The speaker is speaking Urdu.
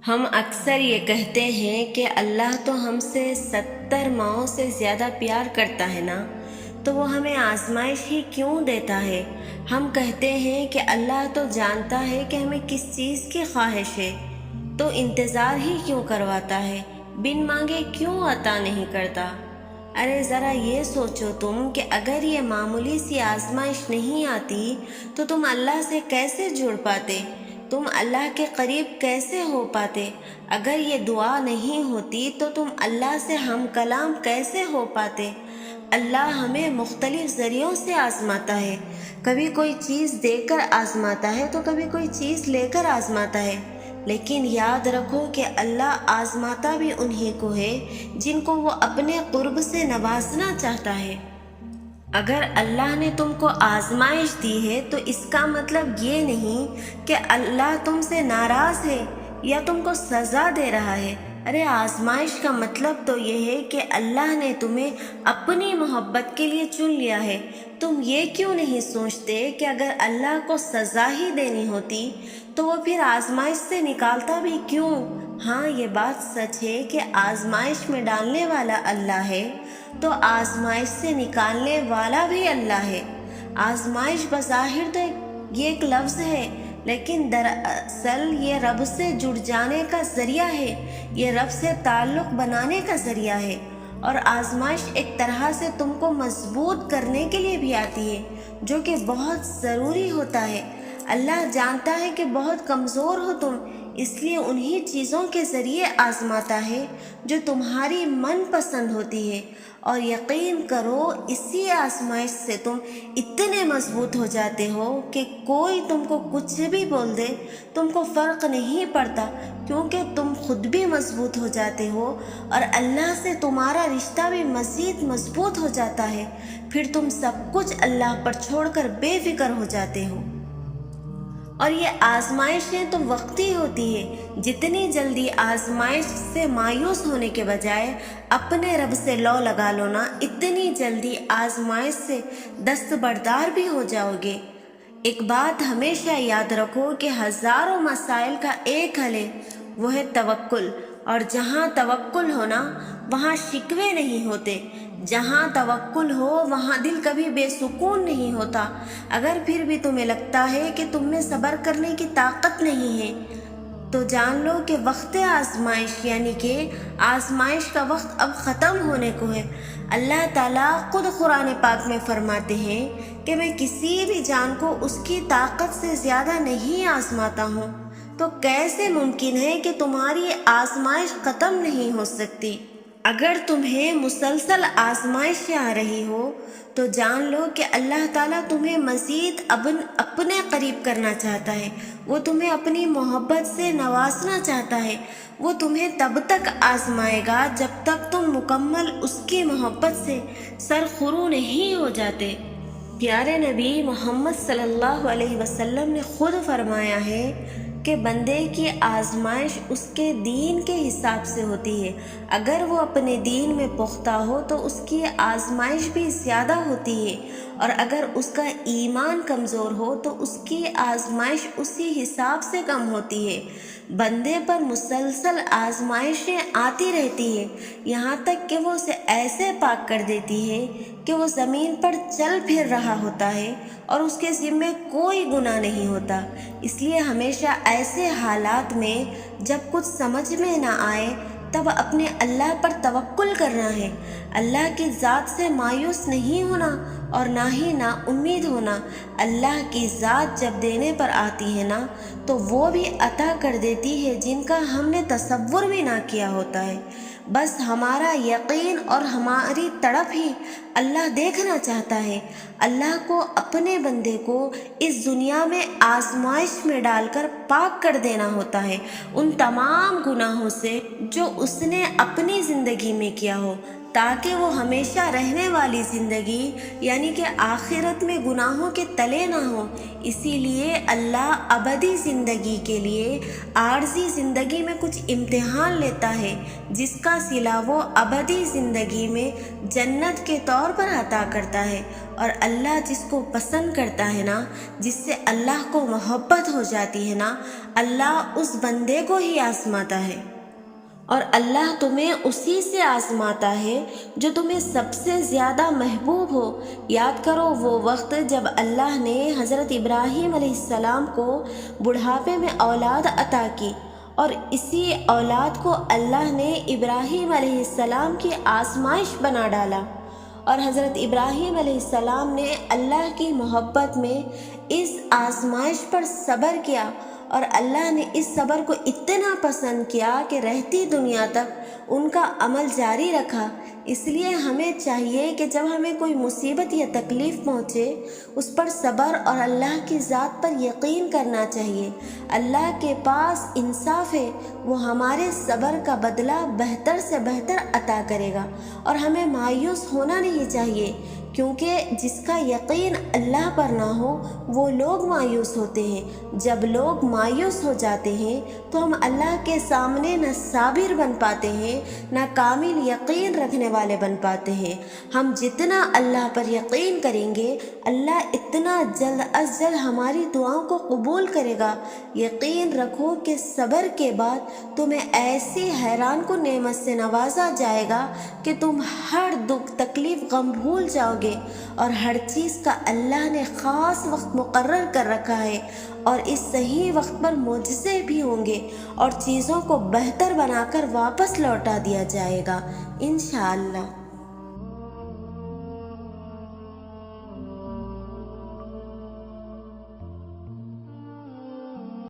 ہم اکثر یہ کہتے ہیں کہ اللہ تو ہم سے 70 ماؤں سے زیادہ پیار کرتا ہے نا، تو وہ ہمیں آزمائش ہی کیوں دیتا ہے؟ ہم کہتے ہیں کہ اللہ تو جانتا ہے کہ ہمیں کس چیز کی خواہش ہے، تو انتظار ہی کیوں کرواتا ہے، بن مانگے کیوں عطا نہیں کرتا؟ ارے ذرا یہ سوچو تم کہ اگر یہ معمولی سی آزمائش نہیں آتی تو تم اللہ سے کیسے جڑ پاتے؟ تم اللہ کے قریب کیسے ہو پاتے؟ اگر یہ دعا نہیں ہوتی تو تم اللہ سے ہم کلام کیسے ہو پاتے؟ اللہ ہمیں مختلف ذریعوں سے آزماتا ہے، کبھی کوئی چیز دے کر آزماتا ہے تو کبھی کوئی چیز لے کر آزماتا ہے، لیکن یاد رکھو کہ اللہ آزماتا بھی انہی کو ہے جن کو وہ اپنے قرب سے نوازنا چاہتا ہے۔ اگر اللہ نے تم کو آزمائش دی ہے تو اس کا مطلب یہ نہیں کہ اللہ تم سے ناراض ہے یا تم کو سزا دے رہا ہے۔ ارے آزمائش کا مطلب تو یہ ہے کہ اللہ نے تمہیں اپنی محبت کے لیے چن لیا ہے۔ تم یہ کیوں نہیں سوچتے کہ اگر اللہ کو سزا ہی دینی ہوتی تو وہ پھر آزمائش سے نکالتا بھی کیوں؟ ہاں یہ بات سچ ہے کہ آزمائش میں ڈالنے والا اللہ ہے تو آزمائش سے نکالنے والا بھی اللہ ہے۔ آزمائش بظاہر تو یہ ایک لفظ ہے، لیکن دراصل یہ رب سے جڑ جانے کا ذریعہ ہے، یہ رب سے تعلق بنانے کا ذریعہ ہے، اور آزمائش ایک طرح سے تم کو مضبوط کرنے کے لیے بھی آتی ہے، جو کہ بہت ضروری ہوتا ہے۔ اللہ جانتا ہے کہ بہت کمزور ہو تم، اس لیے انہی چیزوں کے ذریعے آزماتا ہے جو تمہاری من پسند ہوتی ہے، اور یقین کرو اسی آزمائش سے تم اتنے مضبوط ہو جاتے ہو کہ کوئی تم کو کچھ بھی بول دے تم کو فرق نہیں پڑتا، کیونکہ تم خود بھی مضبوط ہو جاتے ہو اور اللہ سے تمہارا رشتہ بھی مزید مضبوط ہو جاتا ہے۔ پھر تم سب کچھ اللہ پر چھوڑ کر بے فکر ہو جاتے ہو۔ اور یہ آزمائشیں تو وقتی ہوتی ہے، جتنی جلدی آزمائش سے مایوس ہونے کے بجائے اپنے رب سے لو لگا لو نا، اتنی جلدی آزمائش سے دستبردار بھی ہو جاؤ گے۔ ایک بات ہمیشہ یاد رکھو کہ ہزاروں مسائل کا ایک حل ہے، وہ ہے توکل، اور جہاں توکل ہو نا وہاں شکوے نہیں ہوتے، جہاں توکل ہو وہاں دل کبھی بے سکون نہیں ہوتا۔ اگر پھر بھی تمہیں لگتا ہے کہ تم میں صبر کرنے کی طاقت نہیں ہے تو جان لو کہ وقت آزمائش یعنی کہ آزمائش کا وقت اب ختم ہونے کو ہے۔ اللہ تعالیٰ خود قرآن پاک میں فرماتے ہیں کہ میں کسی بھی جان کو اس کی طاقت سے زیادہ نہیں آزماتا ہوں، تو کیسے ممکن ہے کہ تمہاری آزمائش ختم نہیں ہو سکتی؟ اگر تمہیں مسلسل آزمائشیں آ رہی ہو تو جان لو کہ اللہ تعالیٰ تمہیں مزید اپنے قریب کرنا چاہتا ہے، وہ تمہیں اپنی محبت سے نوازنا چاہتا ہے۔ وہ تمہیں تب تک آزمائے گا جب تک تم مکمل اس کی محبت سے سرخرو نہیں ہو جاتے۔ پیارے نبی محمد صلی اللہ علیہ وسلم نے خود فرمایا ہے کہ بندے کی آزمائش اس کے دین کے حساب سے ہوتی ہے، اگر وہ اپنے دین میں پختہ ہو تو اس کی آزمائش بھی زیادہ ہوتی ہے، اور اگر اس کا ایمان کمزور ہو تو اس کی آزمائش اسی حساب سے کم ہوتی ہے۔ بندے پر مسلسل آزمائشیں آتی رہتی ہے، یہاں تک کہ وہ اسے ایسے پاک کر دیتی ہے کہ وہ زمین پر چل پھر رہا ہوتا ہے اور اس کے ذمے کوئی گناہ نہیں ہوتا۔ اس لیے ہمیشہ ایسے حالات میں جب کچھ سمجھ میں نہ آئے تب اپنے اللہ پر توکل کرنا ہے، اللہ کی ذات سے مایوس نہیں ہونا اور نہ ہی نا امید ہونا۔ اللہ کی ذات جب دینے پر آتی ہے نا تو وہ بھی عطا کر دیتی ہے جن کا ہم نے تصور بھی نہ کیا ہوتا ہے۔ بس ہمارا یقین اور ہماری تڑپ ہی اللہ دیکھنا چاہتا ہے۔ اللہ کو اپنے بندے کو اس دنیا میں آزمائش میں ڈال کر پاک کر دینا ہوتا ہے ان تمام گناہوں سے جو اس نے اپنی زندگی میں کیا ہو، تاکہ وہ ہمیشہ رہنے والی زندگی یعنی کہ آخرت میں گناہوں کے تلے نہ ہوں۔ اسی لیے اللہ ابدی زندگی کے لیے عارضی زندگی میں کچھ امتحان لیتا ہے، جس کا صلہ وہ ابدی زندگی میں جنت کے طور پر عطا کرتا ہے۔ اور اللہ جس کو پسند کرتا ہے نا، جس سے اللہ کو محبت ہو جاتی ہے نا، اللہ اس بندے کو ہی آزماتا ہے۔ اور اللہ تمہیں اسی سے آزماتا ہے جو تمہیں سب سے زیادہ محبوب ہو۔ یاد کرو وہ وقت جب اللہ نے حضرت ابراہیم علیہ السلام کو بڑھاپے میں اولاد عطا کی، اور اسی اولاد کو اللہ نے ابراہیم علیہ السلام کی آزمائش بنا ڈالا۔ اور حضرت ابراہیم علیہ السلام نے اللہ کی محبت میں اس آزمائش پر صبر کیا، اور اللہ نے اس صبر کو اتنا پسند کیا کہ رہتی دنیا تک ان کا عمل جاری رکھا۔ اس لیے ہمیں چاہیے کہ جب ہمیں کوئی مصیبت یا تکلیف پہنچے اس پر صبر اور اللہ کی ذات پر یقین کرنا چاہیے۔ اللہ کے پاس انصاف ہے، وہ ہمارے صبر کا بدلہ بہتر سے بہتر عطا کرے گا۔ اور ہمیں مایوس ہونا نہیں چاہیے، کیونکہ جس کا یقین اللہ پر نہ ہو وہ لوگ مایوس ہوتے ہیں۔ جب لوگ مایوس ہو جاتے ہیں تو ہم اللہ کے سامنے نہ صابر بن پاتے ہیں، نہ کامل یقین رکھنے والے بن پاتے ہیں۔ ہم جتنا اللہ پر یقین کریں گے، اللہ اتنا جلد از جلد ہماری دعاؤں کو قبول کرے گا۔ یقین رکھو کہ صبر کے بعد تمہیں ایسی حیران کن نعمت سے نوازا جائے گا کہ تم ہر دکھ تکلیف غم بھول جاؤ گے، اور ہر چیز کا اللہ نے خاص وقت مقرر کر رکھا ہے، اور اس صحیح وقت پر معجزے بھی ہوں گے، اور چیزوں کو بہتر بنا کر واپس لوٹا دیا جائے گا انشاءاللہ۔